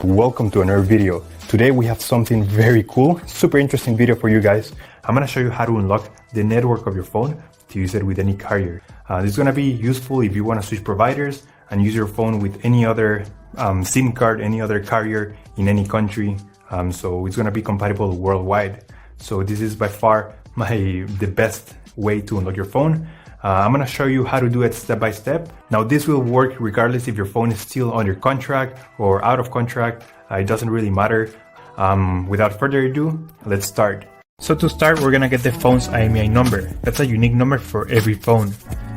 Welcome to another video. Today we have something very cool, super interesting video for you guys. I'm gonna show you how to unlock the network of your phone to use it with any carrier. This is gonna be useful if you wanna switch providers and use your phone with any other SIM card, any other carrier in any country. So it's gonna be compatible worldwide. So this is by far the best way to unlock your phone. I'm gonna show you how to do it step by step. Now this will work regardless if your phone is still under contract or out of contract. It doesn't really matter. Without further ado, let's start. So to start, we're gonna get the phone's IMEI number. That's a unique number for every phone.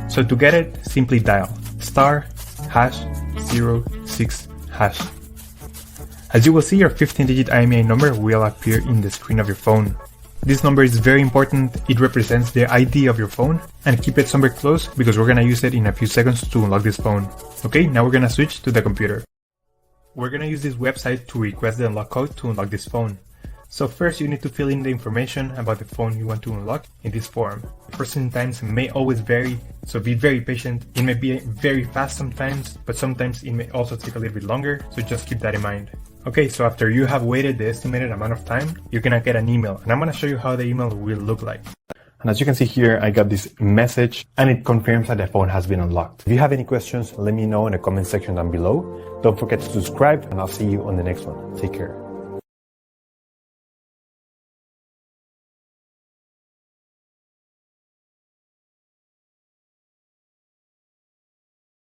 So to get it, simply dial *#06#. As you will see, your 15-digit IMEI number will appear in the screen of your phone. This number is very important. It represents the ID of your phone, and keep it somewhere close because we're gonna use it in a few seconds to unlock this phone. Okay, now we're gonna switch to the computer. We're gonna use this website to request the unlock code to unlock this phone. So first you need to fill in the information about the phone you want to unlock in this form. Processing times may always vary, so be very patient. It may be very fast sometimes, but sometimes it may also take a little bit longer, so just keep that in mind. Okay, so after you have waited the estimated amount of time, you're gonna get an email, and I'm gonna show you how the email will look like. And as you can see here, I got this message, and it confirms that the phone has been unlocked. If you have any questions, let me know in the comment section down below. Don't forget to subscribe, and I'll see you on the next one. Take care.